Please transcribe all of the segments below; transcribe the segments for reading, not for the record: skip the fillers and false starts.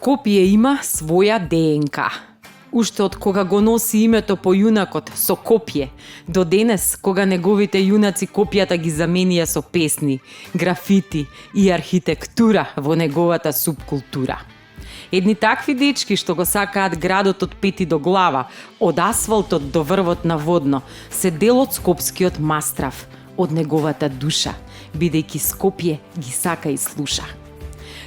Скопје има своја ДНК. Уште од кога го носи името по јунакот со копје, до денес кога неговите јунаци копјата ги заменија со песни, графити и архитектура во неговата субкултура. Едни такви дечки што го сакаат градот од пети до глава, од асфалтот до врвот на водно, се дел од скопскиот мастрав, од неговата душа, бидејќи Скопје ги сака и слуша.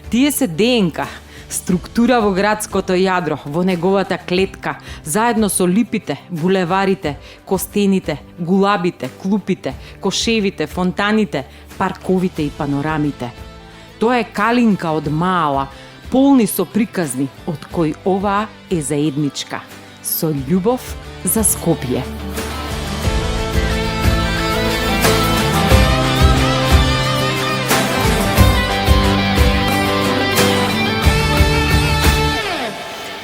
Тие се ДНК, структура во градското јадро, во неговата клетка, заедно со липите, булеварите, костените, гулабите, клупите, кошевите, фонтаните, парковите и панорамите. Тоа е калинка од мала, полни со приказни, од кои оваа е заедничка. Со љубов за Скопје.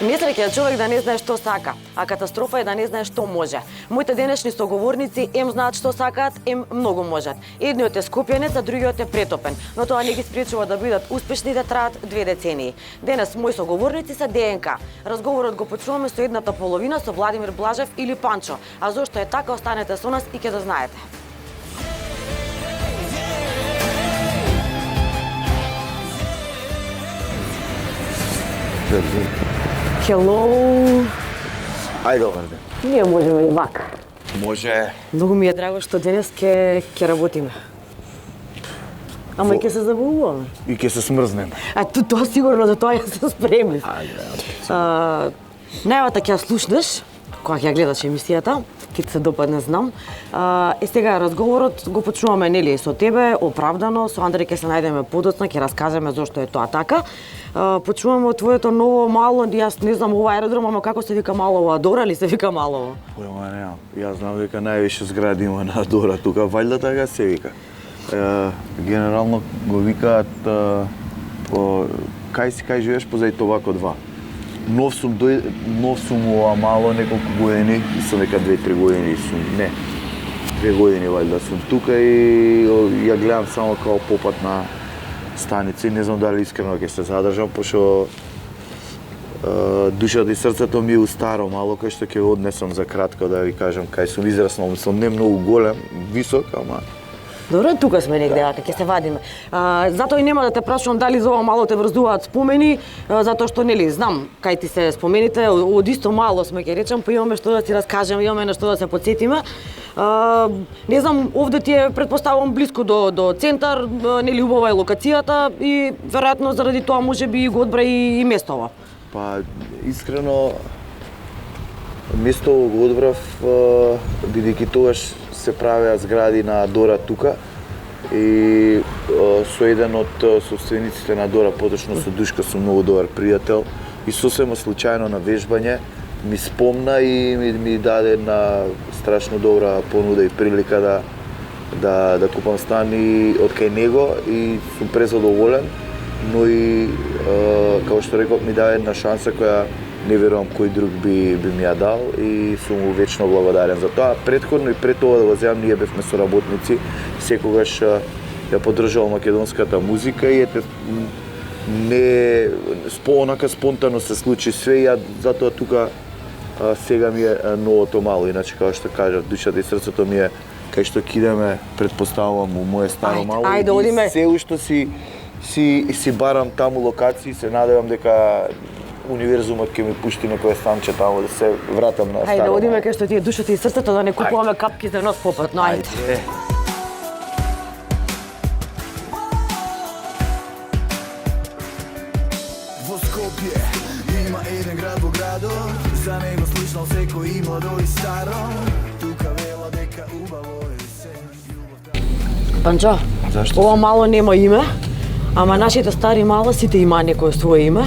Несреќа е човек да не знае што сака, а катастрофа е да не знае што може. Моите денешни соговорници ем знаат што сакаат, ем многу можат. Едниот е скопјанец, а другиот е претопен, но тоа не ги спречува да бидат успешни да траат 2 децении. Денес мои соговорници се ДНК. Разговорот го почнуваме со едната половина со Владимир Блажев или Панчо. А зошто е така, останете со нас и ќе дознаете. Hello. Ајде, добар ден. Ние можеме и вака. Може. Многу ми е драго што денес ќе работиме. Ама и ќе се забавуваме. И ќе се смрзнем. А тоа сигурно за тоа ја се спремни. Ајде. Најавата ќе ја слушнеш, кога ќе ја гледаш емисијата, ќе ти се допадне, знам. Сега разговорот го почнуваме, нели, со тебе, оправдано, со Андреј ќе се најдеме подоцна, ќе раскажеме зошто е тоа така. Почуваме од твоето ново мало, јас не знам ова аеродром, ама како се вика Малово, Адора ли се вика Малово? Појма немам. Јас знам дека највише згради има на Адора тука, вајда така се вика. Генерално го викаат кај живееш позади Тобако 2. Нов сум ова мало неколку години, сум дека 2-3 години сум, не. 2 години вајда сум тука и ја гледам само као попатна станица и не знам дали искрено ќе се задржам, пошто душата и срцето ми е устаро мало, кај што ќе го однесам за кратко, да ви кажам, кај сум израснал, сум не многу голем, висок, ама... Добро, тука сме негде, ака ќе се вадиме. Затоа и нема да те прашувам дали за ова мало те врзуваат спомени, затоа што, нели, знам кај ти се спомените, од исто мало сме, ќе речам, па имаме што да ти раскажеме, имаме на што да се потсетиме. Не знам, овде ти е, предпоставувам, блиску до центар, нели, убава е локацијата и веројатно заради тоа можеби го одбра и местово. Па, искрено, местово го одбрав, бидејќи тогаш се правеа згради на Дора тука и со еден од собствениците на Дора, поточно со Душка, сум многу добар пријател и сосема случајно на вежбање ми спомна и ми даде една страшно добра понуда и прилика да купам стан и од кај него и сум презадоволен, но и како што реков ми даде една шанса која не верувам кој друг би ми ја дал и сум му вечно благодарен за тоа. Претходно и пред тоа да го земам, ние бевме соработници, секогаш ја поддржувал македонската музика и ете не онака спонтано се случи све и ја затоа тука сега ми е новото мало, иначе како што кажав, душата и срцето ми е кај што кидеме, предпоставувам у моје старо мало и се уште си барам таму локации, се надевам дека универзумот ќе ми пушти некој станче таму да се вратам на старо. Ајде, одиме кај што ти е душата и срцето, да не купуваме капки за нос попатно, ајде. Во Скопје има еден град во градот, за него слушнал секој и младо и старо, тука вела дека убаво е се. Панчо, Зашто? ова мало нема име, ама нашите стари мала сите има некој свое име.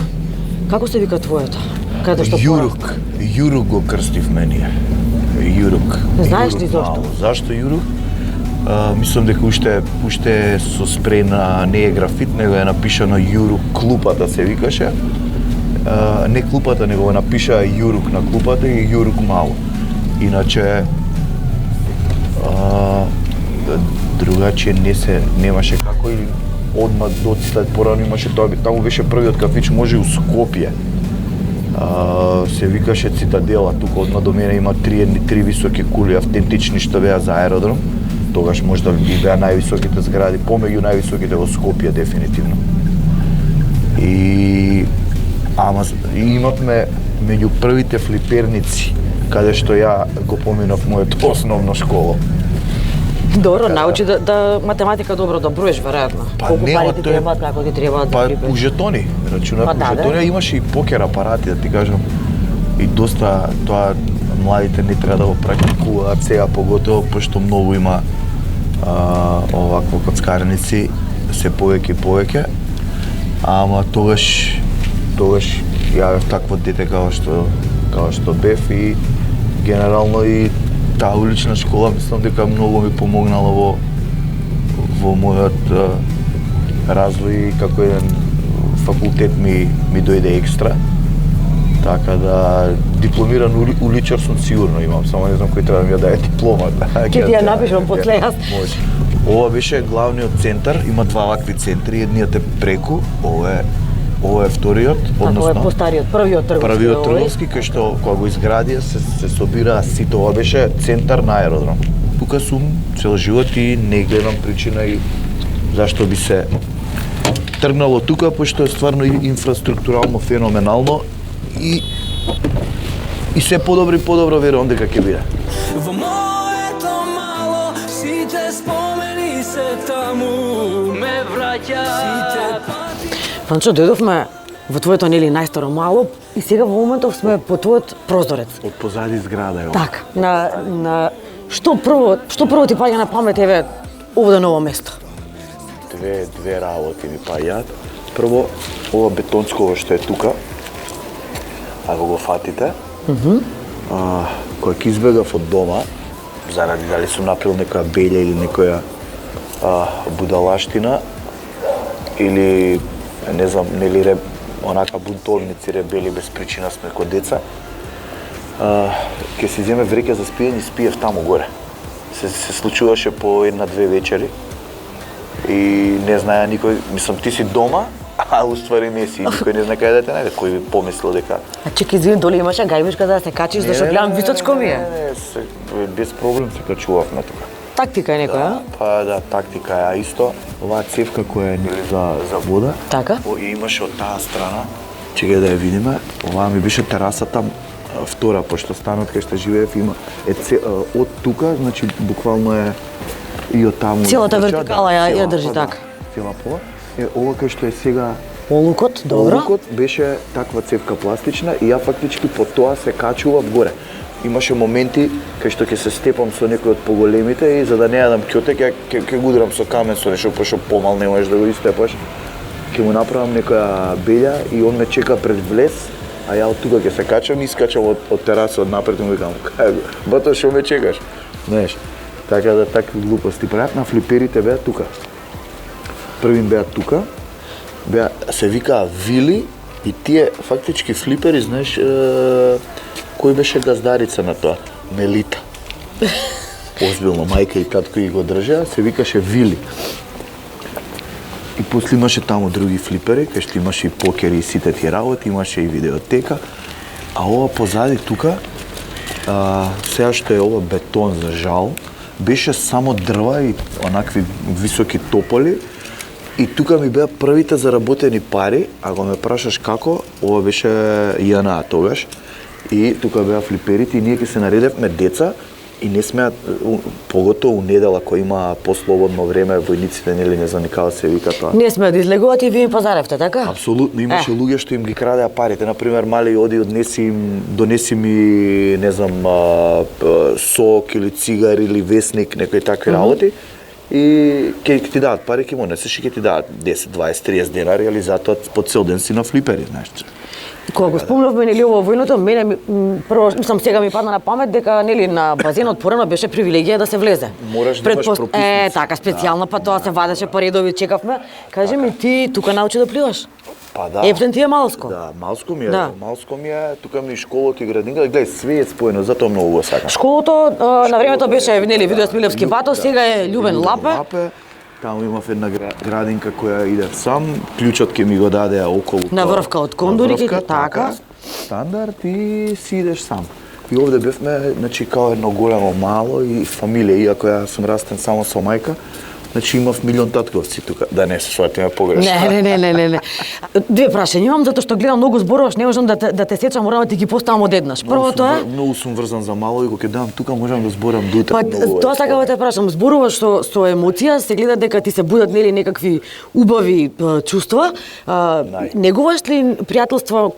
Како се вика твоето? Каде што Јурук. Јурук го крстив мене. Јурук. Не знаеш ли зошто? Зашто Јурук? Мислам дека уште со спрена не е графит, него е напишано Јурук клупата се викаше. Не клупата, него го напиша Јурук на клупата и Јурук мало. Иначе другаче немаше како и одма доците порано имаше таму беше првиот кафич, може и у Скопје. Се викаше Цитадела, тука одма до мене има три високи кули, автентични што беа за аеродром. Тогаш можда и беа највисоките згради, помеѓу највисоките во Скопје дефинитивно. И имавме меѓу првите флиперници, каде што ја го поминав моето основно школа. Добро, научи да математика добро да броиш веројатно. Колку пари ти требаат, како ти требаат да у жетони, рачунав у жетони, имаше и покер апарати, да ти кажам. И доста тоа младите не треба да го практикуваат сега, поготово пошто многу има овакво коцкарници, се повеќе и повеќе. Ама тогаш ја бев такво дете како што бев и генерално и таа улична школа мислам дека многу ми помогнала во мојот развој, како еден факултет ми дојде екстра. Така да дипломиран уличар сум сигурно имам, само не знам кој треба да ми ја даде дипломата. Ќе ти ја напишам после јас. Може. Ова беше главниот центар, има два вакви центри, едниот е преку, ова е вториот, односно ова е постариот, првиот трговски, кај што кога го изградија се собираа сите, ова беше центар на аеродром. Тука сум цел живот и не гледам причина и зашто би се тргнало тука, пошто е стварно инфраструктурално феноменално и се подобро верувам дека ќе биде. Во моето мало сите спомени се таму ме враќаат. Франчо, дојдовме во твоето нели најстаро мало и сега во моментов сме по твојот прозорец. Од позади зграда е ова. Така, на што прво ти паѓа на памет еве овде ново место? Две работи ми паѓаат. Прво, ова бетонско што е тука, ако го фатите, кога ќе избегав од дома, заради дали сум направил некоја белја или некоја будалаштина, или не знам, нели онака бунтовници, ребели без причина сме ко деца, ќе си земе вреќа за спиење и спиев таму горе. Се случуваше по една-две вечери и не знаја никој, мислам ти си дома, а уствари не си, никој не знае каде да те најде, кој би помислил дека... А чекај, извини, доле имаше гајбичка да се качиш, зашто гледам височко ми е. Не, без проблем се качувавме тука. Тактика е некоја, Па да, тактика е, а исто, оваа цевка која е нели за вода, Така? И имаше од таа страна, чекај да ја видиме, оваа ми беше терасата втора, пошто станот кај што живеев има од тука, значи буквално е и од таму. Целата вертикала ја држи така. Цела пола. Ова кај што е сега Олукот, добро. Олукот беше таква цевка пластична и ја фактички по тоа се качував горе. Имаше моменти кај што ќе се степам со некој од поголемите и за да не јадам ќотек, ќе го удрам со камен со нешто, пошто помал не можеш да го истепаш. Ќе му направам некоја белја и он ме чека пред влез, а ја од тука ќе се качам и искачам од тераса од напред и му викам, бато што ме чекаш? Знаеш, така да такви глупости прават. На флиперите беа тука. Првин беа тука, се викаа вили и тие фактички флипери, знаеш, кој беше газдарица на тоа? Мелита. Озбилно, мајка и татко ги го држеа, се викаше вили. И после имаше таму други флипери, кај што имаше и покери и сите тие работи, имаше и видеотека. А ова позади тука, сега што е ова бетон за жал, беше само дрва и онакви високи тополи. И тука ми беа првите заработени пари, ако ме прашаш како, ова беше ЈНА тогаш. И тука беа флиперите и ние ќе се наредевме деца и не смеат, поготово у недела кој има послободно време, војниците нели не знам никаде се вика тоа. Не сме да излегувате и вие им пазаревте, така? Апсолутно, имаше луѓе што им ги крадеа парите. Например, мали оди донеси ми, не знам, сок или цигар или весник, некои такви работи. И ќе ти дадат пари, ќе му несеш и ќе ти дадат 10, 20, 30 денари, али затоа по цел ден си на флипери, знаеш. Кога го спомнавме нели ово војното, мене прво мислам сега ми падна на памет дека нели на базенот порано беше привилегија да се влезе. Мораш да имаш пропусница. така специјално, па тоа се вадеше по редови, чекавме. Кажи ми ти тука научи да пливаш? Па да. Ептен ти е малско. Да, малско ми е, Да. малско ми е, тука ми школото и градинка, гледај, све е споено, затоа многу го сакам. Школото на времето беше нели Видојас Милевски бато, сега е Љубен Лапе. Таму имав една градинка која иде сам, клучот ќе ми го даде околу. На врвка од кондорите, така. Стандард и си идеш сам. И овде бевме, значи, као едно големо мало и фамилија, иако ја сум растен само со мајка, значи имав милион татковци тука, да не се сватиме погрешно. Не. Две прашања имам, затоа што гледам многу зборуваш, не можам да те сечам, морам да ти ги поставам одеднаш. Првото е... Многу сум врзан за мало и го ќе дам тука, можам да зборам до утре. Тоа сакам да те прашам, зборуваш со емоција, се гледа дека ти се будат нели некакви убави чувства. Негуваш ли пријателства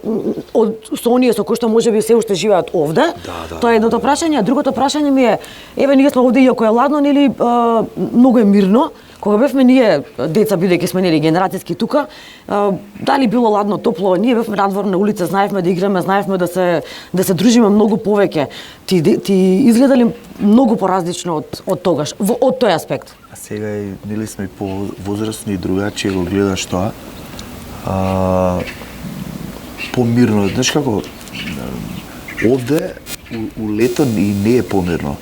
со оние со кои што можеби се уште живеат овде? Да. Тоа е едното прашање, а другото прашање ми е, еве ние сме овде иако е ладно, нели многу е мирно. Кога бевме ние деца, бидејќи сме нели генерацијски тука, дали било ладно, топло, ние бевме надвор на улица, знаевме да играме, знаевме да се дружиме многу повеќе. Ти изгледа ли многу поразлично од тогаш, од тој аспект? А сега нели сме повозрастни и другачи го гледаш тоа. Помирно, знаеш како, овде у лето и не е помирно.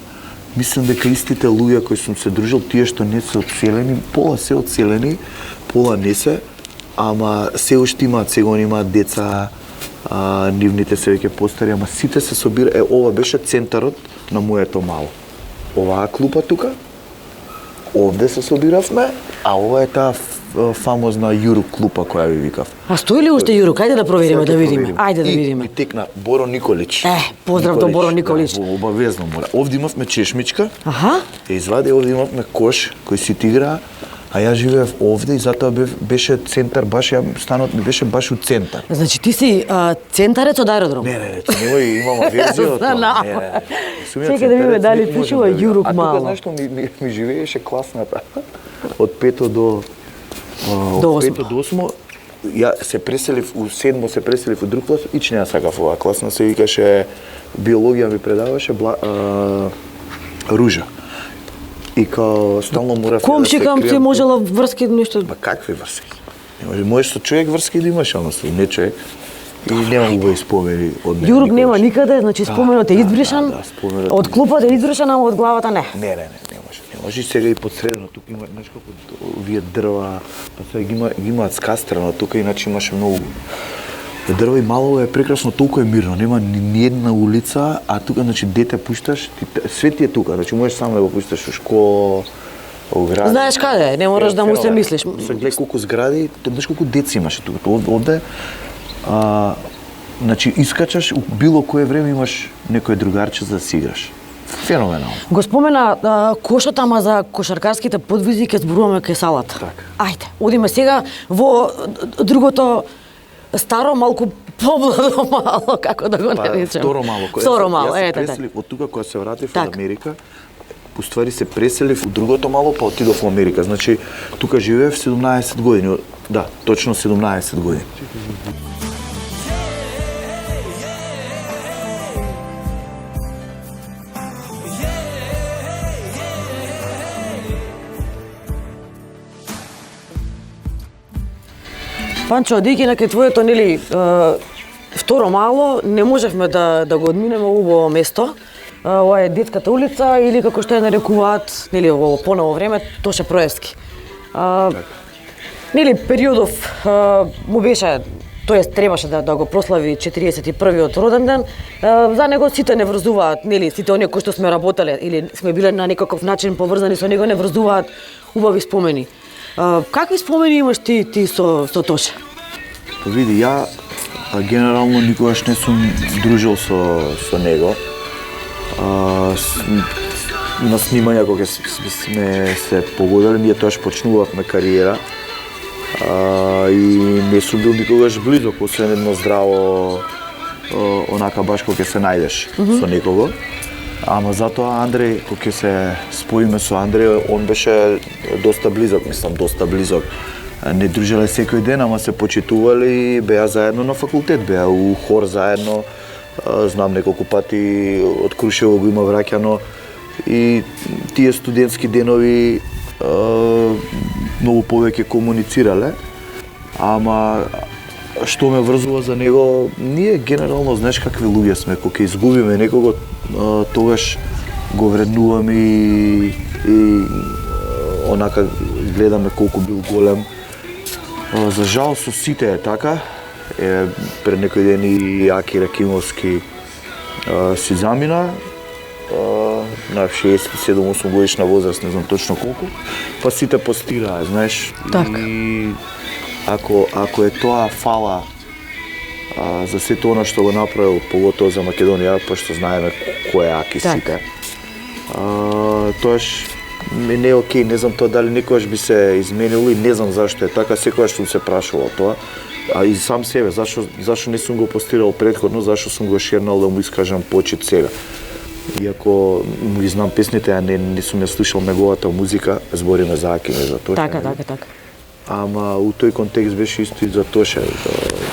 Мислам дека истите луѓе кои сум се дружил, тие што не се одселени, пола се одселени, пола не се, ама се уште имаат, сега имаат деца, нивните се веќе постари, ама сите се собира, ова беше центарот на моето мало. Оваа клупа тука, овде се собиравме, а ова е таа фамозна Јурук клупа која ви викав. А стои ли уште Јурук? Ајде да провериме, да видиме. Ајде да видиме. И текна Боро Николич. Поздрав до Боро Николич. Да, обавезно мора. Овде имавме чешмичка. Аха. Извади, овде имавме кош кој си играа, а ја живеев овде и затоа беше центар баш, станот ми беше баш у центар. Значи ти си центарец од аеродром? Не, немој, имам верзија од тоа. Чекај да видиме дали пишува Јурук мало. А тука знаеш што ми живееше класната од 5 до 8, ја се преселив у 7 се преселив у друг клас, ич не ја сакав оваа класна, се викаше биологија ми предаваше Ружа. И као стално морав комши кам ти можела врски нешто. Ба какви врски? Можеш со човек врски да имаш, ама со не човек. И нема убави спомени од мене. Јурук нема никаде, значи споменот е избришан. споменот. Од клупата е избришан, ама од главата не. Не може. И сега и подсредно, тука има, знаеш како, овие дрва, па сега ги имаат скастрано, тука иначе имаше многу. Дрва и Малово е прекрасно, толку е мирно, нема ни една улица, а тука, значи, дете пушташ, све ти е тука, значи, можеш само да го пушташ у школа, у град. Знаеш каде, не мораш да му се мислиш. Се гледа колку згради, знаеш колку деци имаше тука, овде, значи, искачаш, у било кое време имаш некој другарче за да си играш. Феноменално. Го спомена кошот, ама за кошаркарските подвизи ќе зборуваме кај салата. Така. Ајде, одиме сега во другото старо, малку помладо мало, како да го наречем. Второ мало. Ете. Јас се преселив од тука кога се вратив Так. од Америка. Уствари се преселив од другото мало, па отидов во Америка. Значи, тука живеев 17 години. Да, точно 17 години. Панчо, одејќи на кај твоето, нели, второ мало, не можевме да го одминеме убаво место. Ова е детската улица или како што ја нарекуваат, нели, во поново време, Тоше Проевски. Нели, периодов му беше, тоест требаше да го прослави 41-виот роден ден. За него сите не врзуваат, нели, сите оние кои што сме работеле или сме биле на некаков начин поврзани со него, не врзуваат убави спомени. Какви спомени имаш ти со Тоше? Па види, ја генерално никогаш не сум дружил со него. На снимања кога сме се погодали, ние тоаш почнувавме кариера. И не сум бил никогаш близок, освен едно здраво, онака баш кога се најдеш со некого. Ама затоа Андреј, кога се споиме со Андреј, он беше доста близок, доста близок. Не дружеле секој ден, ама се почитувале и беа заедно на факултет, беа у хор заедно. Знам неколку пати од Крушево го има враќано и тие студентски денови многу повеќе комуницирале. Ама што ме врзува за него, ние генерално знаеш какви луѓе сме, кога изгубиме некого, тогаш го вреднуваме и онака гледаме колку бил голем. За жал со сите е така. Пред некој ден и Аки Ракимовски си замина на 67-8 годишна возраст, не знам точно колку, па сите постираа, знаеш. Така. И ако е тоа фала за сето она што го направил, поготово за Македонија, пошто знаеме кој е Аки Так. сите. Тоаш не е окей, не знам тоа дали некогаш би се изменило и не знам зашто е така, секогаш сум се прашувал тоа. А и сам себе, зашо не сум го постирал претходно, зашо сум го шернал да му искажам почит сега. Иако му ги знам песните, а не сум ја слушал неговата музика, збориме за Аки, не за Тоше. Така. Ама у тој контекст беше исто и за Тоше,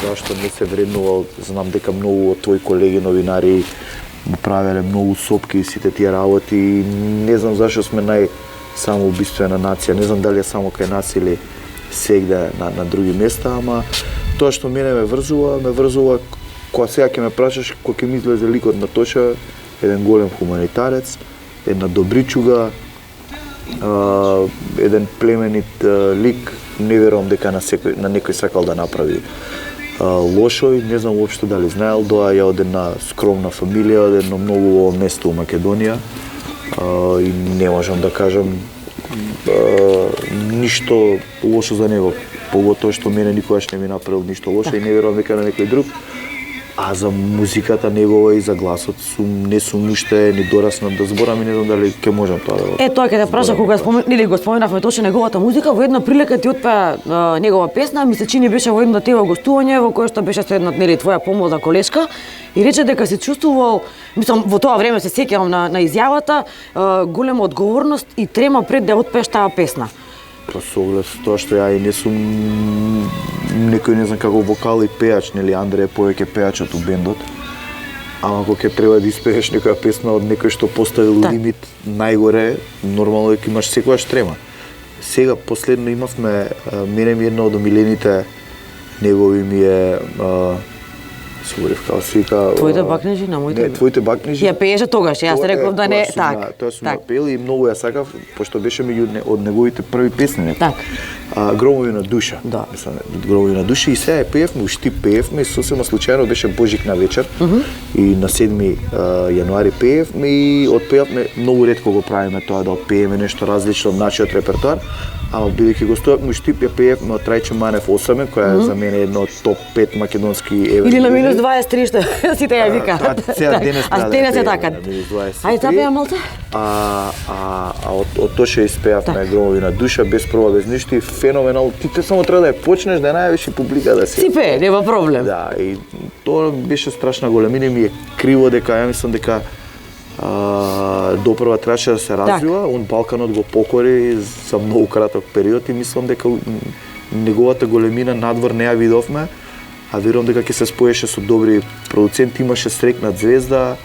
зашто не се вреднувал, знам дека многу од твои колеги новинари му правеле многу сопки и сите тие работи и не знам зашо сме самоубиствена нација, не знам дали е само кај нас или сегде на други места, ама тоа што мене ме врзува кога сега ќе ме прашаш кој ќе ми излезе ликот на Тоша, еден голем хуманитарец, една добричуга, еден племенит лик, не верувам дека на некој сакал да направи лошо и не знам уопшто дали знаел, доаѓа од една скромна фамилија, од едно многу убаво место у Македонија и не можам да кажам ништо лошо за него, поготоа што мене никогаш не ми направил ништо лошо и не верувам дека на некој друг. А за музиката негова и за гласот не сум уште ни дораснат да зборам и не знам дали ќе можам тоа да. Тоа ќе те праша кога го споменавме точно неговата музика, во една прилика ти отпеа негова песна, ми се чини беше во едно тево гостување во кое што беше со една твоја помолна колешка и рече дека се чувствувал, мислам во тоа време се сеќавам на изјавата, голема одговорност и трема пред да отпееш таа песна. Па со оглед тоа што ја и не сум некој не знам како вокал и пеач, нели Андре е повеќе пеачот у бендот. Ама кога ќе треба да испееш некоја песна од некој што поставил лимит најгоре, нормално дека имаш секогаш трема. Сега последно имавме, мене ми една од омилените негови ми е Соборев како се вика. Твоите бакнежи на моите. Не, твоите бакнежи. Ја пееше тогаш, јас реков да не така. Тоа сум ја пел и многу ја сакав, пошто беше меѓу од неговите први песни. Так. Громови на душа. Да. Мислам, Громови на душа и сега пеевме, ушти пеевме, сосема случајно беше Божик на вечер и на 7 јануари пеевме и отпеавме, многу ретко го правиме тоа да отпееме нешто различно од нашиот репертоар. Ама бидејќи гостувавме Штип, ја пеевме од Трајче Манев 8, која е за мене едно од топ 5 македонски евент. Или на минус 23 што сите ја викаат. Сега денес а денес е така. Ајде запеа малце. Од Тоше испеавме Громови на душа без проба, без ништо и феноменално. Ти само треба да ја почнеш да најавиш и публика да се. Си пее, нема проблем. Да, и тоа беше страшна големина, ми е криво дека ја мислам дека допрва требаше да се развива, он Балканот го покори за многу краток период и мислам дека неговата големина надвор не ја видовме, а верувам дека ќе се споеше со добри продуценти, имаше срекнат звезда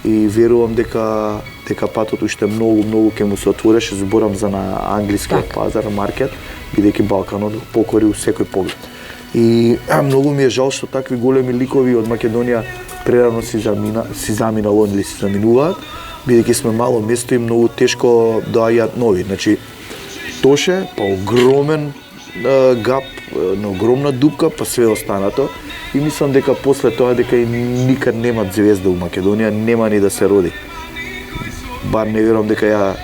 и верувам дека патот уште многу ќе му се отвореше, зборам за на англискиот пазар, маркет, бидејќи Балканот го покори у секој поглед. И многу ми е жал што такви големи ликови од Македонија прерано си заминало или си заминуваат, бидејќи сме мало место и многу тешко доаѓаат нови. Значи, Тоше, па огромен гап, на огромна дупка, па све останато. И мислам дека после тоа дека и никад нема звезда у Македонија, нема ни да се роди. Бар не верувам дека ја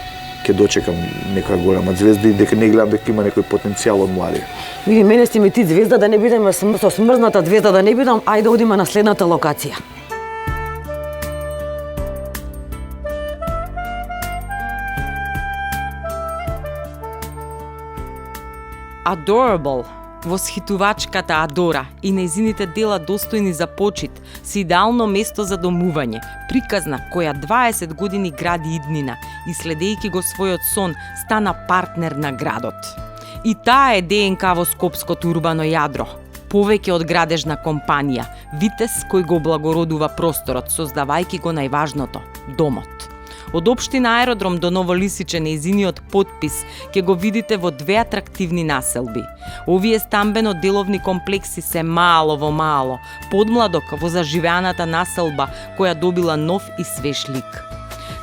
ќе дочекам некоја голема звезда и дека не гледам дека има некој потенцијал од млади. Види, мене си ми ти звезда да не бидеме со смрзната звезда да не бидам, ајде одиме на следната локација. Adorable, восхитувачката Адора и нејзините дела достојни за почит се идеално место за домување, приказна која 20 години гради иднина и следејќи го својот сон стана партнер на градот. И таа е ДНК во скопското урбано јадро, повеќе од градежна компанија, витез кој го облагородува просторот, создавајќи го најважното – домот. Од општина Аеродром до Новолисиче нејзиниот потпис ќе го видите во две атрактивни населби. Овие стамбено-деловни комплекси се мало во мало, подмладок во заживеаната населба која добила нов и свеж лик.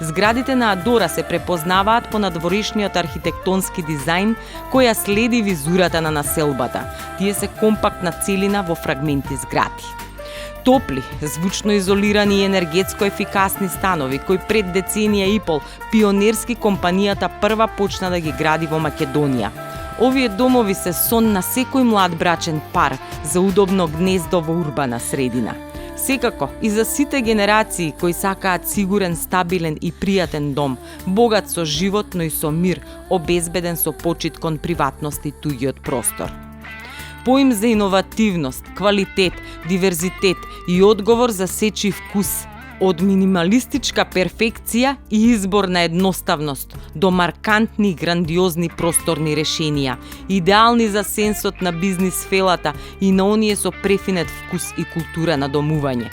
Зградите на Адора се препознаваат по надворешниот архитектонски дизајн која следи визурата на населбата. Тие се компактна целина во фрагменти згради. Топли, звучно изолирани и енергетско ефикасни станови, кои пред деценија и пол пионерски компанијата прва почна да ги гради во Македонија. Овие домови се сон на секој млад брачен пар за удобно гнездо во урбана средина. Секако и за сите генерации кои сакаат сигурен, стабилен и пријатен дом, богат со живот, но и со мир, обезбеден со почит кон приватност и туѓиот простор. Поим за иновативност, квалитет, диверзитет и одговор за сечи вкус. Од минималистичка перфекција и избор на едноставност до маркантни и грандиозни просторни решенија, идеални за сенсот на бизнис фелата и на оние со префинет вкус и култура на домување.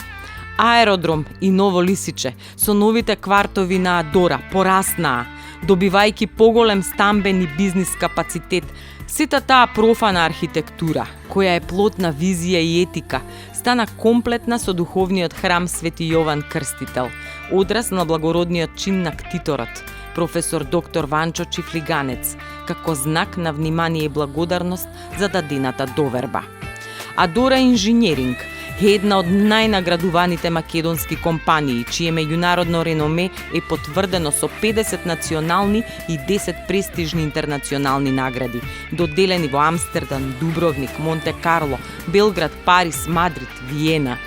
Аеродром и Ново Лисиче со новите квартови на Адора пораснаа, добивајќи поголем стамбен и бизнис капацитет. Сета таа профана архитектура, која е плод на визија и етика, стана комплетна со духовниот храм Свети Јован Крстител, одраз на благородниот чин на ктиторот, професор доктор Ванчо Чифлиганец, како знак на внимание и благодарност за дадената доверба. Адора Инжинеринг е една од најнаградуваните македонски компании, чие меѓународно реноме е потврдено со 50 национални и 10 престижни интернационални награди, доделени во Амстердам, Дубровник, Монте Карло, Белград, Париз, Мадрид, Виена.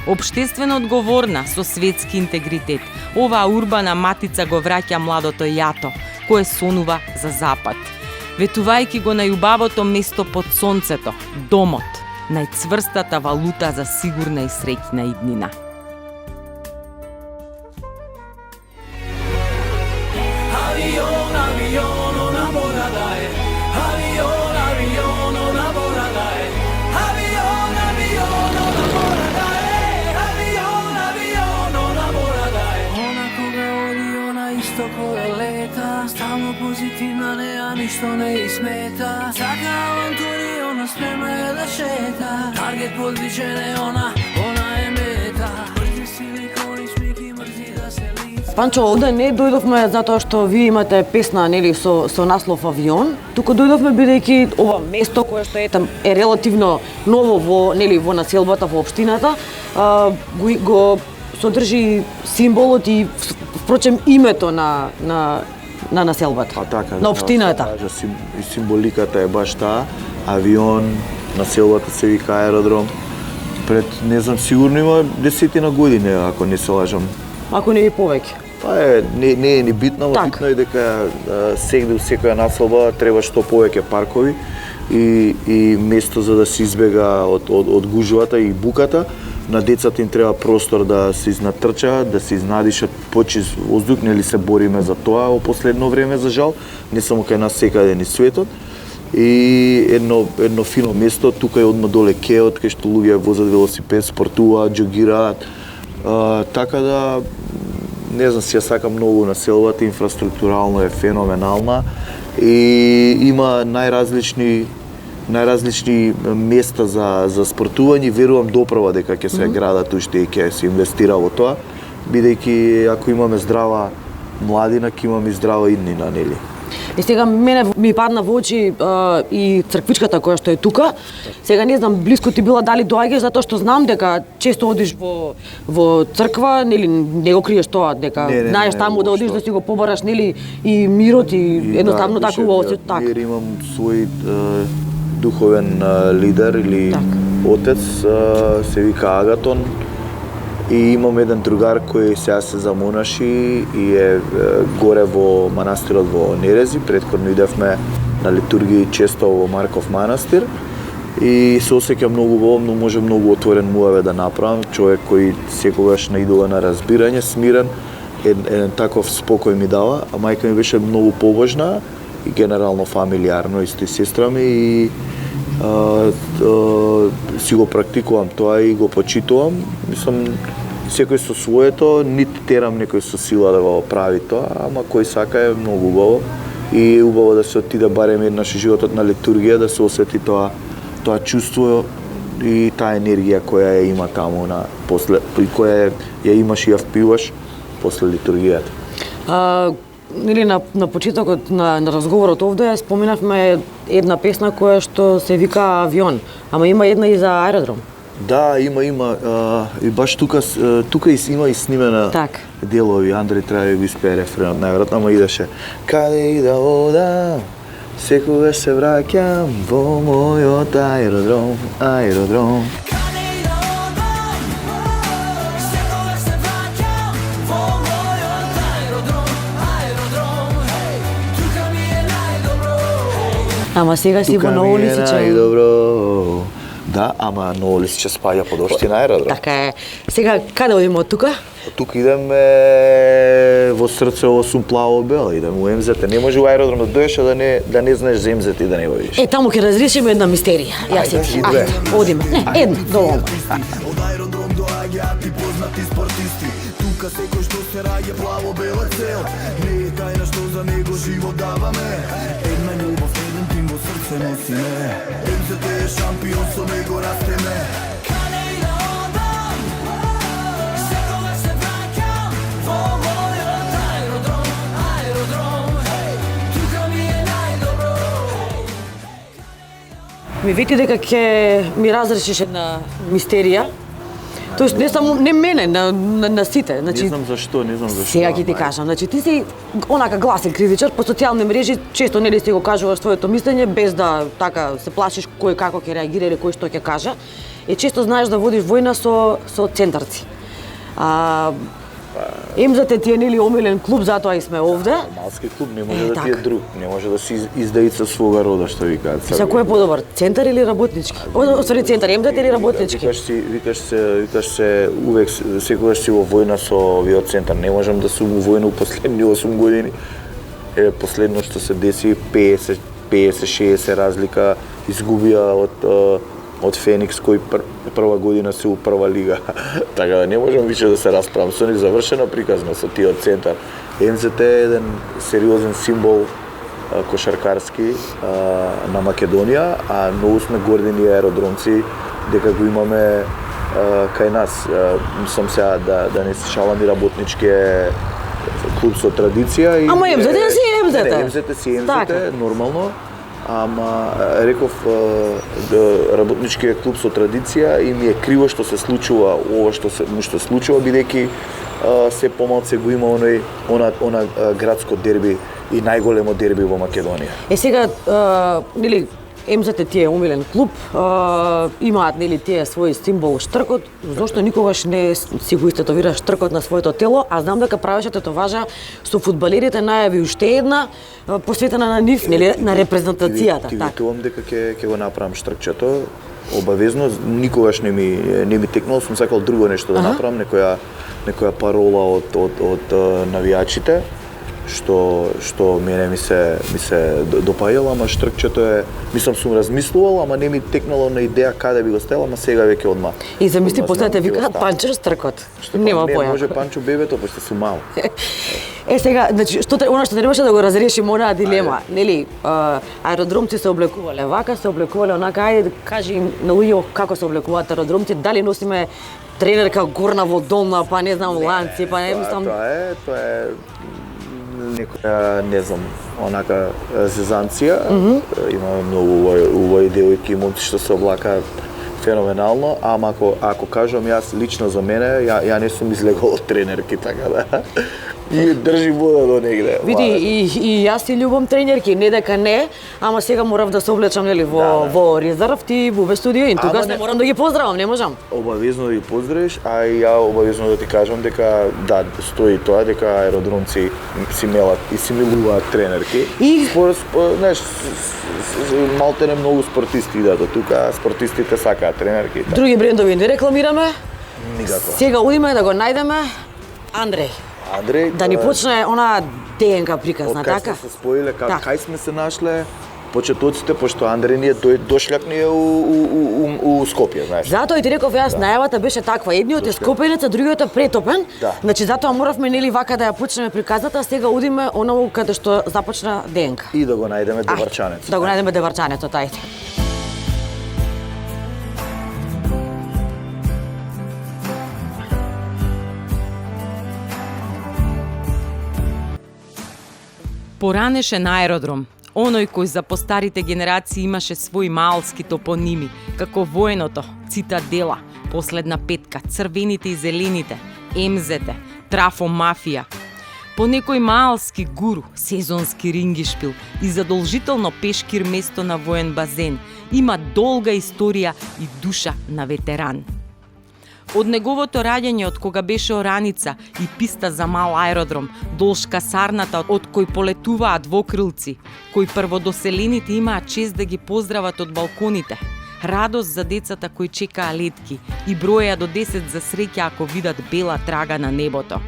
Обштествено одговорна со светски интегритет, оваа урбана матица го враќа младото јато, кое сонува за запад. Ветувајќи го најубавото место под сонцето, домот, најцврстата валута за сигурна и среќна иднина. Avion, avion, ona mora da je. Avion, avion, ona mora da je. Avion, avion, ona mora da je. Avion, avion, ona mora da je. Ona koga vodi, ona isto koja leta. Stalno pozitivna, nema ništo ne ismeta. Saka avanturi, ona spremna je da šeta. Target podviđene, ona je meta. Mrzi silikoni, šmiki, mrzi da se lica. Панчо, овде не дојдовме затоа што вие имате песна, нели, со наслов Авион, туку дојдовме бидејќи ова место кое што е релативно ново во населбата, во општината, го содржи символот и впрочем името на населбата, така, на општината. И символиката е баш таа. Авион, населбата се вика аеродром. Пред, не знам, сигурно има 10 години, ако не се лажам. Ако не е повеќе. Па не е ни битно, Так. битно е дека сегде у секоја населба треба што повеќе паркови и место за да се избега од гужвата и буката. На децата им треба простор да се изнатрчаат, да се изнадишат почист воздух, нели се бориме за тоа во последно време, за жал, не само кај нас, секаде ни светот. И едно фино место, тука е одма доле кеот, кај што луѓе возат велосипед, спортуваат, џогираат. Така да, не знам, си ја сакам многу населбата, инфраструктурално е феноменална и има најразлични места за спортување. Верувам доправа дека ќе се градат уште и ќе се инвестира во тоа, бидејќи ако имаме здрава младина, ќе имаме и здрава иднина, нели? И сега мене ми падна во очи и црквичката која што е тука. Сега не знам блиску ти била дали доаѓаш, затоа што знам дека често одиш во црква, нели не го криеш тоа, дека знаеш таму да одиш да си го побараш, нели, и мирот и едноставно така убаво се така. Јер имам свој духовен лидер или отец, се вика Агатон. И имам еден другар кој сега се замонаши и е горе во манастирот во Нерези. Претходно идевме на литургии често во Марков манастир и се осеќам многу убаво, но може многу отворен муаве да направам. Човек кој секогаш наидува на разбирање, смирен, еден таков спокој ми дава, а мајка ми беше многу побожна и генерално фамилиарно, исто и сестра ми, и си го практикувам тоа и го почитувам. Мислам, секој со своето, нити терам некој со сила да го прави тоа, ама кој сака е многу убаво и е убаво да се отиде барем еднаш животот на литургија, да се осети тоа чувство и таа енергија која ја има таму после која ја имаш и ја впиваш после литургијата. Нели на почетокот на разговорот овде ја споменавме една песна која што се вика Авион, ама има една и за аеродром. Да, има и баш тука има и снимена Так. делови. Андреј треба да го испее рефренот, најверојатно, ама идеше. Каде и да одам, секогаш се враќам во мојот аеродром, аеродром. Каде и да одам, секогаш се враќам во мојот аеродром, аеродром, хеј, тука ми е најдобро. Ама сега си во Тука Ново ми е Лисиче. најдобро. Да, ама Ново Лисиче спаѓа под општина аеродром. Така е. Сега каде одиме од тука? Тука идеме во срце во Сумплаво Бела, идеме у МЗТ. Не може у аеродром да дојдеш да не знаеш за МЗТ и да не го видиш. Е, таму ќе разрешиме една мистерија. Јас Ајде, си. и две. Одиме. Не, една, доволно. Од аеродром доаѓаат и познати спортисти. Тука секој што се раѓа плаво-бела цел. Не е тајна што за него живот даваме. Една љубов, еден тим во срце носиме. МЗТ е шампион, со него растеме. Каде и да одам, секогаш се враќам во мојот аеродром, аеродром, хеј, тука ми е најдобро. Ми вети дека ќе ми разрешиш една мистерија. Тоест не само не мене, на сите. Не Значи знам зашто, не знам зашто. сега ќе ти ама, кажам. Значи ти си онака гласен критичар по социјални мрежи, често нели си го кажуваш своето мислење без да така се плашиш кој како ќе реагира или кој што ќе каже. И често знаеш да водиш војна со центарци. МЗТ ти е нели омилен клуб, затоа и сме овде. Малски клуб не може Е, да ти е така. друг, не може да си издаица свога рода, што викаат. За кој е подобар, центар или работнички? Освари центар, МЗТ или работнички? Викаш се увек секогаш си во војна со овиот центар. Не можам да сум во војна у последни 8 години. Последно што се деси 50-60 разлика изгубија од Феникс кој прва година се у прва лига. Така да не можам више да се расправам со нив, завршена приказна со тие од центар. МЗТ е еден сериозен символ кошаркарски на Македонија, а многу сме гордени аеродромци дека го имаме кај нас. Мислам сега да не се шалам, и работнички е клуб со традиција. Ама МЗТ си МЗТ. Не, МЗТ си МЗТ, Така. нормално. Ама реков работничкиот клуб со традиција и ми е криво што се случува ова што се случува, бидејќи се помалце го има она градско дерби и најголемо дерби во Македонија. Е сега, нели, МЗТ ти е омилен клуб, имаат нели тие свој символ штркот, зошто никогаш не си го истетовираш штркот на своето тело, а знам дека правеше тетоважа со фудбалерите, најави уште една посветена на нив, нели, на репрезентацијата. Ти Така. ветувам дека ќе го направам штркчето, обавезно, никогаш не ми текнало, сум сакал друго нешто да направам, некоја парола од навијачите, што мене ми се допаѓало, ама штркчето е, мислам сум размислувал, ама не ми текнало на идеја каде би го ставил, ама сега веќе одма. И замисли, одма после знам те ќе го викаат ставам. Панчо штркот. Што Нема не, поја. може Панчо бебето, пошто сум мал. Е сега, значи она што требаше да го разрешим онаа дилема, нели, аеродромци се облекувале вака, се облекувале онака, ајде кажи им на луѓе како се облекуваат аеродромци, дали носиме тренерка горна во долна, па не знам ланци, па не мислам. Тоа е некоја, не знам, онака зезанција. Има многу убави девојки и момци што се облакаат феноменално, ама ако кажам јас лично за мене, ја не сум излегол од тренерки, така да. И држи вода до негде. Види, и јас си љубам тренерки, не дека не, ама сега морав да се облечам нели во резерв, ти во студио и тогаш не морам да ги поздравам, не можам. Обавезно да ги поздравиш, а и ја обавезно да ти кажам дека да, стои тоа дека аеродромци си мелат и си милуваат тренерки. И знаеш, малтене многу спортисти идат од тука, спортистите сакаат тренерки. други брендови не рекламираме. Никако. Сега одиме да го најдеме Андреј. Андреј, Да ни почне она ДНК приказна, од кај така? сме се споиле, Да. кај сме се нашле, почетоците, пошто Андреј ни е дошлјак ни е у Скопје, знаеш. Затоа и ти реков јас, најавата беше таква, едниот е скопенец, а другиот е претопен. Да. Значи затоа моравме нели вака да ја почнеме приказната, а сега одиме оново каде што започна ДНК. И да го најдеме Деварчанец. Да го најдеме Деварчанецот, ајде. Поранешен аеродром, оној кој за постарите генерации имаше свои малски топоними, како военото, цитадела, последна петка, црвените и зелените, емзете, трафо мафија. По некој малски гуру, сезонски рингишпил и задолжително пешкир место на воен базен, има долга историја и душа на ветеран. Од неговото раѓање од кога беше ораница и писта за мал аеродром, долж касарната од кој полетуваат двокрилци, кои прводоселените имаат чест да ги поздрават од балконите, радост за децата кои чекаа летки и броја до 10 за среќа ако видат бела трага на небото.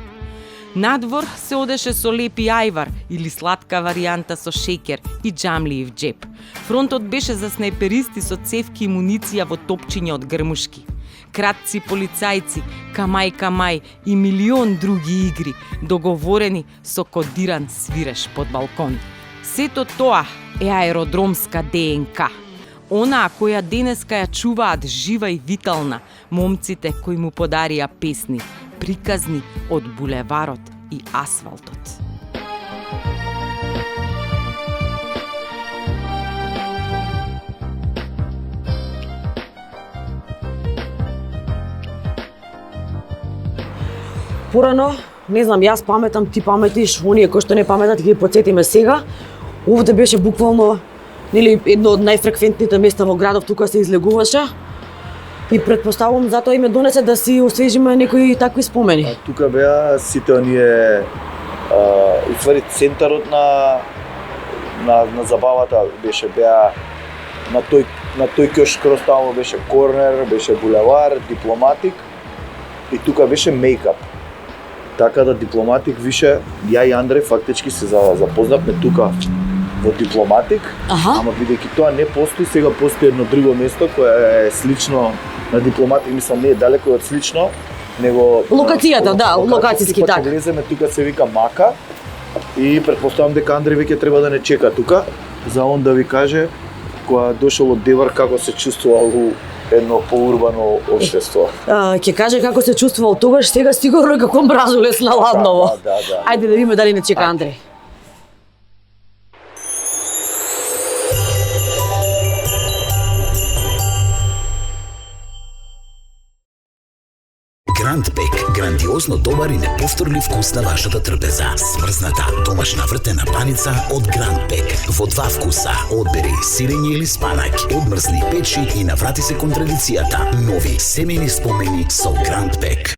Надвор се одеше со лепи ајвар или сладка варијанта со шеќер и џамлиев джеп. Фронтот беше за снайперисти со цевки и муниција во топчиња од грмушки. Кратци полицајци, камај и милион други игри, договорени со кодиран свиреш под балкон. Сето тоа е аеродромска ДНК. Онаа која денеска ја чуваат жива и витална момците кои му подарија песни, приказни од булеварот и асфалтот. Порано, не знам, јас паметам, ти паметиш, оние кои што не паметат ги потсетиме сега. Овде беше буквално едно од најфреквентните места во градов, тука се излегуваше. И претпоставувам затоа и ме донесе да си освежиме некои такви спомени. Тука беа сите оние уствари центарот на забавата беа на тој кјошк кроз таму беше корнер, беше булевар, дипломатик и тука беше мејкап. Така да дипломатик више, ја и Андре фактички се запознавме тука во дипломатик, ама бидејќи тоа не постои, сега постои едно друго место кое е слично на дипломатик, мислам не е далеко од слично, него локацијата, да, локацијски така. Влеземе тука се вика Мака и претпоставам дека Андре веќе треба да не чека тука, за он да ви каже кога дошол од Девар како се чувствувал у едно поурбано општество. Ќе каже како се чувствувал тогаш, сега сигурно како мразулес на ладново. Да. Ајде да видиме дали не чека Андре. Грандбек, грандиозно добар и неповторлив вкус на вашата трпеза. Смрзната, домашна вртена паница од Грандбек. Во два вкуса, одбери сирење или спанак, одмрзни печи и наврати се кон традицијата. Нови семејни спомени со Грандбек.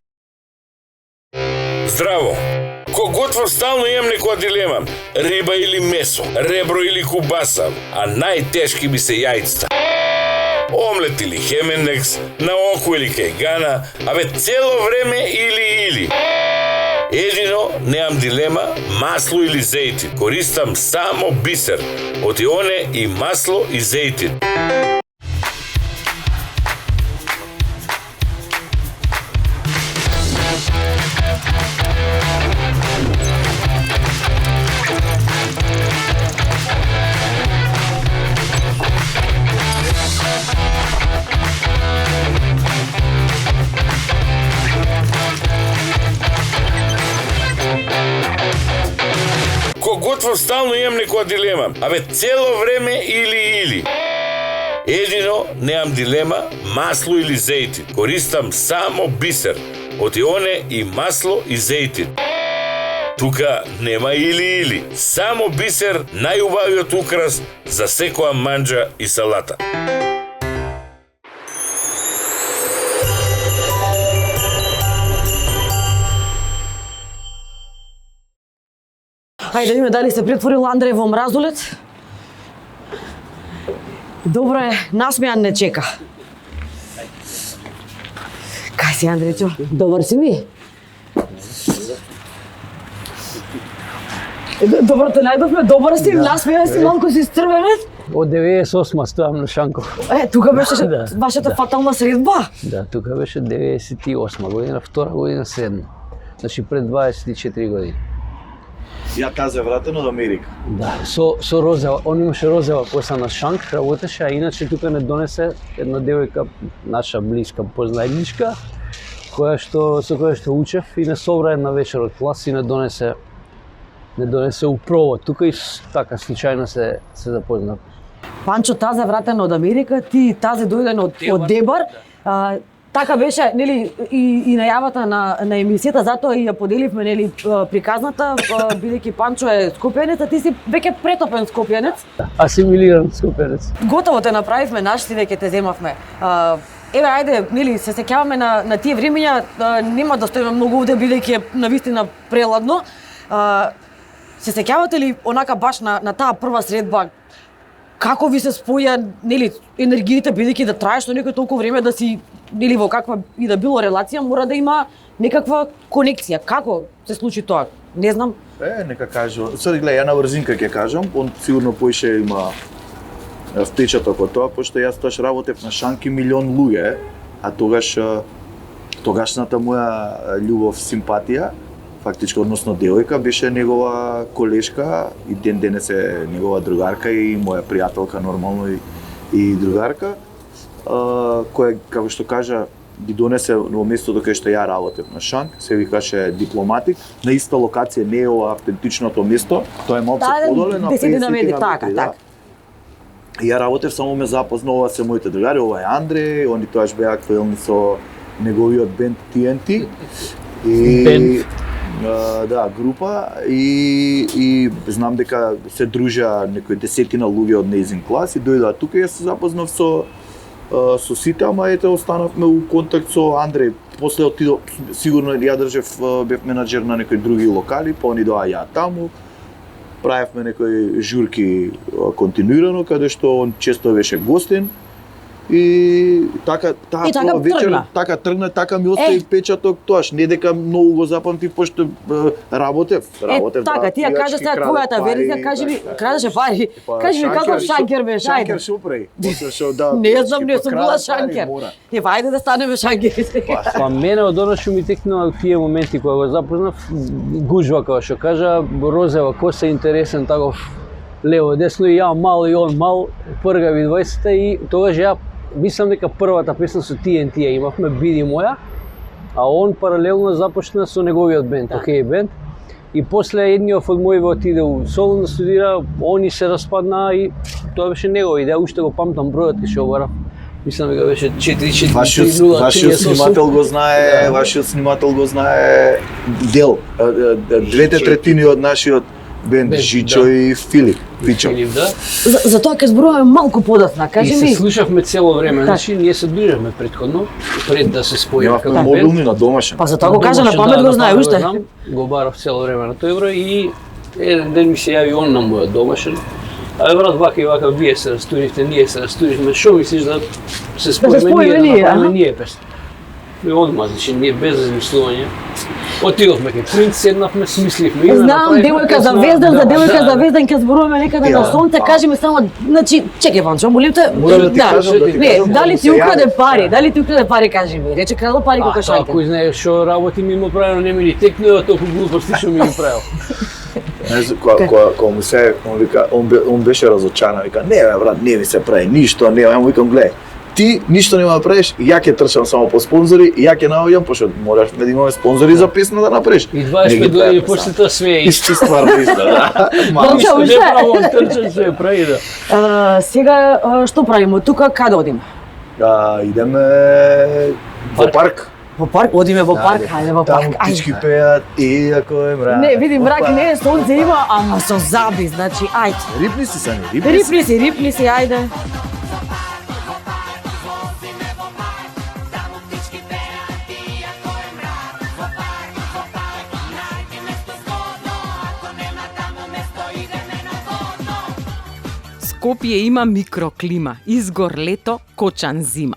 Здраво! Ко готвам стално имам некоја дилема. Риба или месо, ребро или кубаса, а најтешки би се јајцата. Омлет или хемендекс, на око или кајгана, абе цело време или. Едино, немам дилема, масло или зејтин. Користам само бисер. Од ионе и масло и зејтин. Готвам стално имам некоја дилема. Абе цело време или. Едино, немам дилема, масло или зејтин. Користам само бисер. Од ионе и масло и зејтин. Тука нема или. Само бисер, најубавиот украс за секоја манџа и салата. Ајде да видиме дали се претворил Андре во мразулет. Добро е, насмејан не чека. Кај си, Андречо? Добар си ми? Добро те најдовме, добар си, насмејан си, малку си стрвенет. Од 98 стојам на Шанков. Тука беше вашата фатална средба? Да, тука беше 98 година, втора година седма. Значи пред 24 години. Ја тази е вратен од Америка. Да, со розева, он имаше розева коса на Шанк, работеше, а иначе тука не донесе една девојка, наша блиска, познајличка, со која што учев и не собра една вечер од клас и не донесе не донесе у провод. Тука и така случајно се запознав. Панчо Тазе вратен од Америка, ти Тазе дојден од Дебар. Така беше, нели, и најавата на емисијата, затоа и ја поделивме, нели, приказната, бидејќи Панчо е скопјанец, а ти си веќе претопен скопјанец. Асимилиран скопјанец. Готово те направивме, наши веќе те земавме. Еве, ајде, нели, се сеќаваме на тие времења, нема да стоиме многу овде, бидејќи е навистина преладно. Се сеќавате ли онака баш на таа прва средба, како ви се споја, нели, енергиите, бидејќи да траеш некој толку време да си, нели, во каква и да било релација, мора да има некаква конекција. Како се случи тоа? Не знам. Нека кажу. Сега гледај, ја на врзинка ќе кажам, он сигурно поише има впечаток од тоа, пошто јас тоаш работев на Шанки милион луѓе, а тогашната моја љубов, симпатија, фактички, односно девојка, беше негова колешка и ден денес е негова другарка и моја пријателка нормално и другарка, која, како што кажа, ги донесе во местото кај што ја работев на Шанк, се викаше Дипломатик, на иста локација, не е ова автентичното место, тоа е малку подоле на 50 метри. Така. И ја работев, само ме запознава се моите другари, ова е Андреј, они тоаш беа актуелни со неговиот бенд TNT. Да, група и знам дека се дружа некои десетина луѓе од нејзин клас и дојдоа тука и јас се запознав со сите, ама ете останавме у контакт со Андреј. После отидов, сигурно ја држев, бев менаџер на некои други локали, па они доа ја таму. Правевме некои журки континуирано, каде што он често беше гостин. И така вечер, така тргна, така ми остави печаток тоаш, не дека многу го запамтив, пошто работев. Така, ти ја кажа сега твојата верзија, кажи ми, крадеше пари. Кажи ми каков шанкер беше, ајде. Шанкер шо прави? Не знам, не сум била шанкер. Ајде да станеме шанкери. Па мене од она што ми текнува тие моменти кога го запознав, гужва како што кажа, розева коса, интересен таков лево десно и ја мал и он мал, пргави двајцата и тогаш ја мислам дека првата песна со TNT ја имавме, Биди моја, а он паралелно започна со неговиот бенд, Океј бенд. И после едниот од моиве отиде у соло да студира, они се распаднаа и тоа беше негова идеја, уште го памтам бројот кај што барав. Мислам дека беше 4430. Вашиот снимател го знае дел, двете третини од нашиот бенд Жичо и Филип, да. За тоа ќе зборуваме малку подоцна, кажи ми. И се слушавме цело време, значи ние се дружевме претходно, пред да се споиме како бенд. Мобилни на домашен. Па за тоа го кажа на памет, го знае уште. Го барав цело време на тој број и еден ден ми се јави он на мојот домашен. Абе брат, вака и вака, вие се растуривте, ние се растуривме, шо мислиш да се споиме ние, да направиме ние песна? И одма, значи ние без размислување. Отидовме кај Принц, седнавме, смисливме. Знам, девојка за Вездан, ќе зборуваме некаде на сонце, кажи ми само, значи, чекај Панчо, молим те, дали ти украде пари, кажи ми. Рече крадо пари кога шајте. Кој знае што работи ми му правено, не ми ни текнува толку глупости што ми ги правил. Кога му се, он беше разочаран, вика, не бе брат, не ми се прави ништо, не, ја му викам, гледај, ти ништо нема да правиш, ја ќе трчам само по спонзори, и ја ќе наоѓам, пошто мораш да имаме спонзори за песна да направиш. И 25 години после тоа све е исто. Стварно исто, да. Ништо не право, трчам се прави, да. Сега, што правиме? Тука каде одиме? Идеме во парк. Во парк? Одиме во парк, хајде во парк. Таму птички пеат, иако е мрак. Не, види мрак, не е сонце има, ама со заби, значи, ајде. Рипни си, Сани, рипни си, ајде. Скопје има микроклима, изгор лето, кочан зима.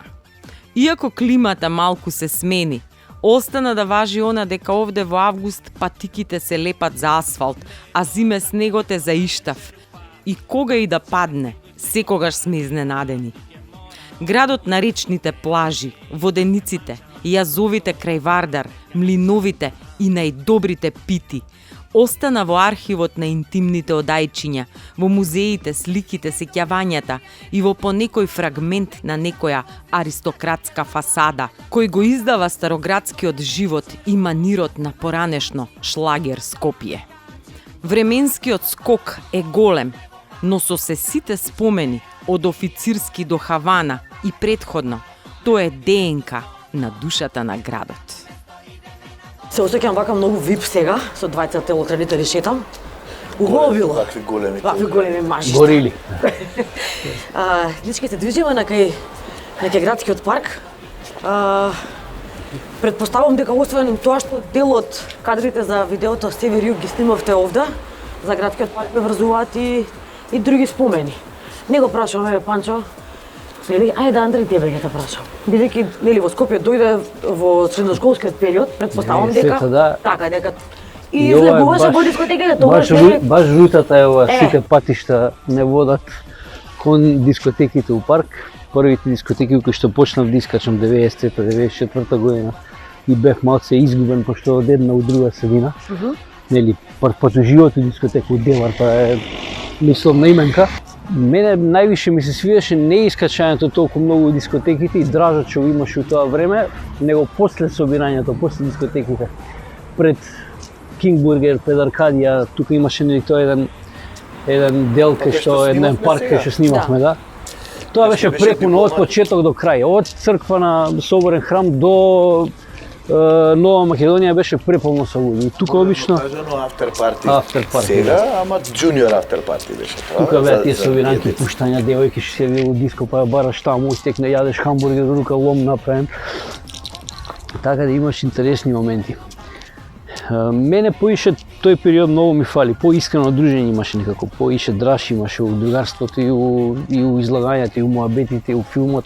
Иако климата малку се смени, остана да важи она дека овде во август патиките се лепат за асфалт, а зиме снегот е за иштав. И кога и да падне, секогаш сме изненадени. Градот на речните плажи, водениците, јазовите крај Вардар, млиновите и најдобрите пити остана во архивот на интимните одајчиња, во музеите, сликите, сеќавањата и во понекој фрагмент на некоја аристократска фасада, кој го издава староградскиот живот и манирот на поранешно шлагер Скопје. Временскиот скок е голем, но со се сите спомени од официрски до Хавана и предходно, тоа е ДНК на душата на градот. Се осеќам вака многу вип сега, со двајца телохранители шетам. Убаво било. Вакви големи. Вакви големи мажи. Горили. Дечки се движиме на кај градскиот парк. Предпоставувам дека освен тоа што дел од кадрите за видеото Север-Југ ги снимавте овде, за градскиот парк ме врзуваат и други спомени. Не го прашуваме Панчо, нели, ајде Андреј тебе ќе те прашам. Бидејќи нели во Скопје дојде во средношколскиот период, предпоставувам дека така дека и излегуваше во дискотека тогаш баш рутата е ова, сите патишта не водат кон дискотеките у парк. Првите дискотеки кои што почнав да искачам 93-94 година и бев малце изгубен пошто од една у друга средина. Нели, патуживото дискотека у Девар, тоа е мисловна именка. Мене највише ми се свиеше не искачањето толку многу дискотеките и дражот што имаше у тоа време, него после собирањето, после дискотеките, пред Кинг Бургер, пред Аркадија, тука имаше нели тоа еден дел кај што еден парк кај што снимавме, да. Тоа беше препуно од почеток до крај, од црква на Соборен храм до Нова Македонија беше преполно со луѓе. Тука обично афтер парти. Афтер парти. Сега, ама джуниор афтер парти беше тоа. Тука беа тие собиранки, пуштања, девојки што седи у диско, па бараш таму, стекне, јадеш хамбургер, рука лом направен. Така да имаш интересни моменти. Мене поише тој период многу ми фали, поискрено дружење имаше некако, поише драж имаше у другарството и у излагањата, и у муабетите, и у филмот,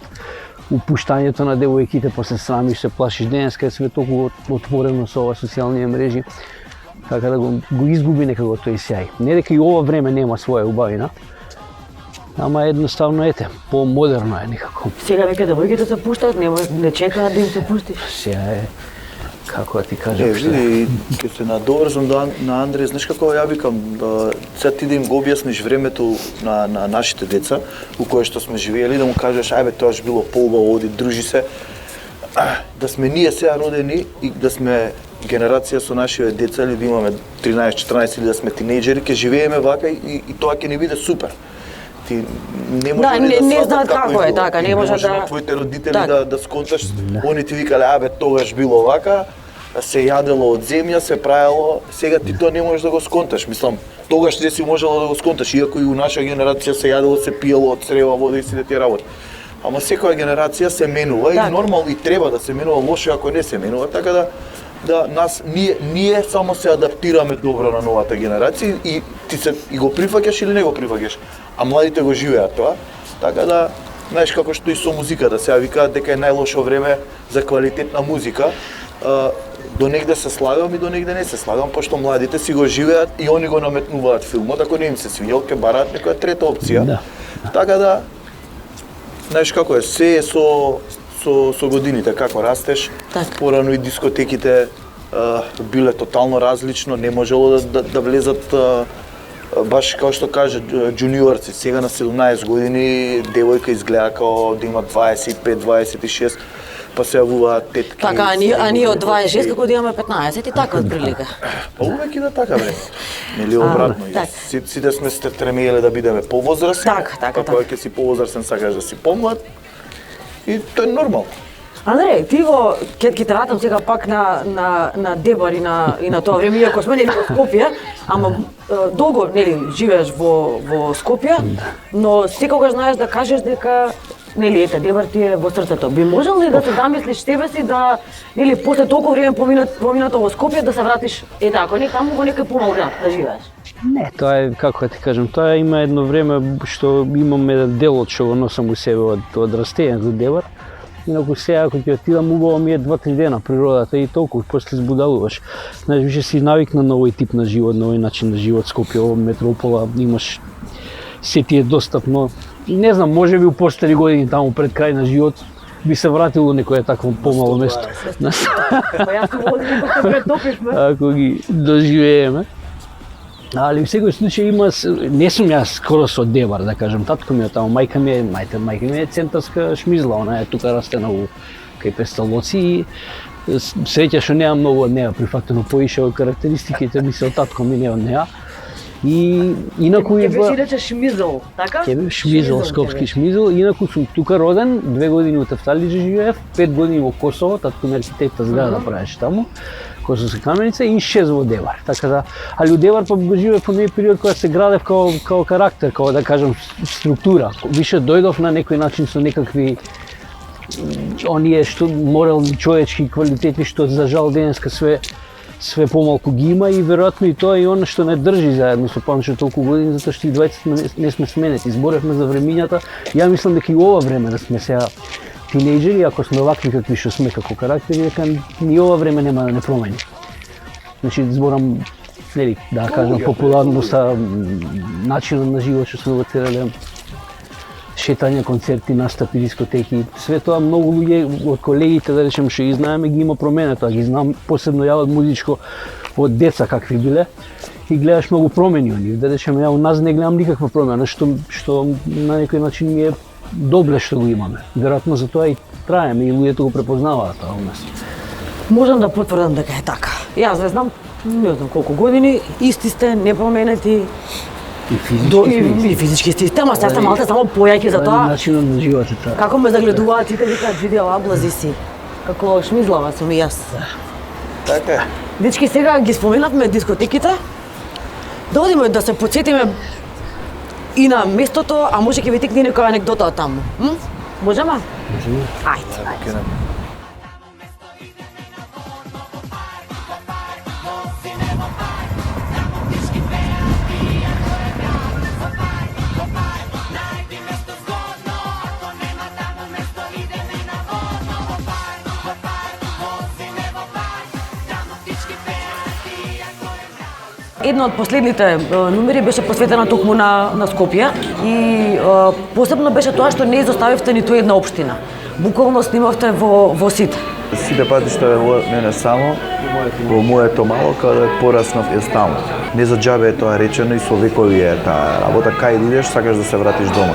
у пуштањето на девојките, па се срамиш, се плашиш. Денеска е све толку отворено со ова социјални мрежи, така да го изгуби некако тој сјај. Не дека и ова време нема своја убавина, ама едноставно ете, по-модерно е некако. Сега веќе девојките се пуштаат, не чекаат да им се пустиш. Сега е, како да ти кажам, што види, ќе се надоврзам на Андреј, знаеш како ја викам, сега ти да им го објасниш времето на нашите деца, у кое што сме живеели, да му кажеш, ајбе, тоа ќе било поубаво, оди, дружи се, да сме ние сега родени и да сме генерација со нашите деца, или да имаме 13-14 или да сме тинејџери, ќе живееме вака и тоа ќе ни биде супер. Ти не може не знаат како е, така, не може на твоите родители да сконташ, они ти викале, абе, тогаш било вака, се јадело од земја, се правело, сега ти тоа не можеш да го сконташ. Мислам, тогаш не си можела да го сконташ, иако и у наша генерација се јадело, се пиело од црева вода и сите тие работи. Ама секоја генерација се менува и нормално и треба да се менува, лошо ако не се менува, така да нас ние само се адаптираме добро на новата генерација и ти се и го прифаќаш или не го прифаќаш. А младите го живеат тоа, така да знаеш како што и со музиката, сега викаат дека е најлошо време за квалитетна музика. До негде се слагам и до негде не се слагам, пошто младите си го живеат и они го наметнуваат филмот, ако не им се свиѓал, ќе бараат некоја трета опција. Да. Така да, знаеш како е, се е со годините, како растеш, порано и дискотеките биле тотално различно, не можело да влезат баш како што каже джуниорци. Сега на 17 години девојка изгледа како да има 25-26, па се јавуваат тетки. Така, а ние од 26 како да имаме 15 и така од прилика. Па увек и да така бре. Нели обратно. Сите сме се стремеле да бидеме повозрасни. Така. Кога ќе си повозрасен сакаш да си помлад. И тоа е нормално. Андреј, ти ќе те вратам сега пак на Дебар и на тоа време, иако сме нели во Скопје, ама долго нели живееш во Скопје, но секогаш знаеш да кажеш дека нели ете Дебар ти е во срцето. Би можел ли да се замислиш себе си да нели после толку време поминато во Скопје да се вратиш ете ако не таму во некој помал град да живееш? Не, тоа е како да ти кажам, тоа има едно време што имам еден дел што го носам у себе од растењето до Дебар. Инаку сега ако ќе отидам убаво ми е 2-3 дена природата и толку, после збудалуваш. Знаеш, више си навикна на овој тип на живот, на овој начин на живот, Скопје, метропола, имаш се ти е достапно. Не знам, може би у постари години таму пред крај на живот би се вратило некое такво помало место. Ако ги доживееме. Али во секој случај има, не сум јас скоро со Дебар, да кажам, татко ми е таму, мајка ми е центарска шмизла, она е тука растена кај Песталоци и среќа што неа многу од неа прифатено поише од карактеристиките ми се од татко ми, не од неа. И инаку Ке беше идва рече шмизел, така? Ќе бе шмизел, скопски шмизел, инаку сум тука роден, 2 години во Тефталиџе живеев, 5 години во Косово, татко ми архитекта зграда правеше таму, Косовска каменица и 6 во Девар. Така да, али во Девар па го живеев по некој период кога се градев као карактер, као да кажам структура. Више дојдов на некој начин со некакви оние што морални човечки квалитети што за жал денеска све помалку ги има и веројатно и тоа е она што не држи заедно со Панчо толку години, затоа што и двајцата не сме сменети. Зборевме за времињата, ја мислам дека и ова време да сме сега тинејџери, ако сме вакви какви што сме како карактери, дека ни ова време нема да не промени. Значи зборам, нели, да кажам популарноста, начинот на живот што сме го терале, шетање, концерти, настапи, дискотеки, све тоа многу луѓе од колегите, да речем, што ги знаеме, ги има променето, ги знам посебно ја од музичко, од деца какви биле, и гледаш многу промени од нив. Да речем, ја у нас не гледам никаква промена, што на некој начин ми е добле што го имаме. Веројатно за тоа и траеме и луѓето го препознаваат тоа у нас. Можам да потврдам дека е така. Јас не знам колку години, исти сте, непроменети. И физички И физички сте, ама сега сте малку само појаки за тоа. Начинот на живот е така. Како ме загледуваат сите викаат видео облази си. Како шмизлава сум и јас. Така е. Дечки, сега ги споменавме дискотеките. Да одиме да се потсетиме и на местото, а може ќе ви текне некоја анегдота од таму. Можеме? Можеме. Ајде. Една од последните номери беше посветена токму на Скопје и посебно беше тоа што не изоставивте ниту една општина. Буквално снимавте во сите. Сите патишта во мене само, во моето мало, каде пораснав е стално. Не за џабе е тоа речено и со векови е таа работа, кај идеш, сакаш да се вратиш дома.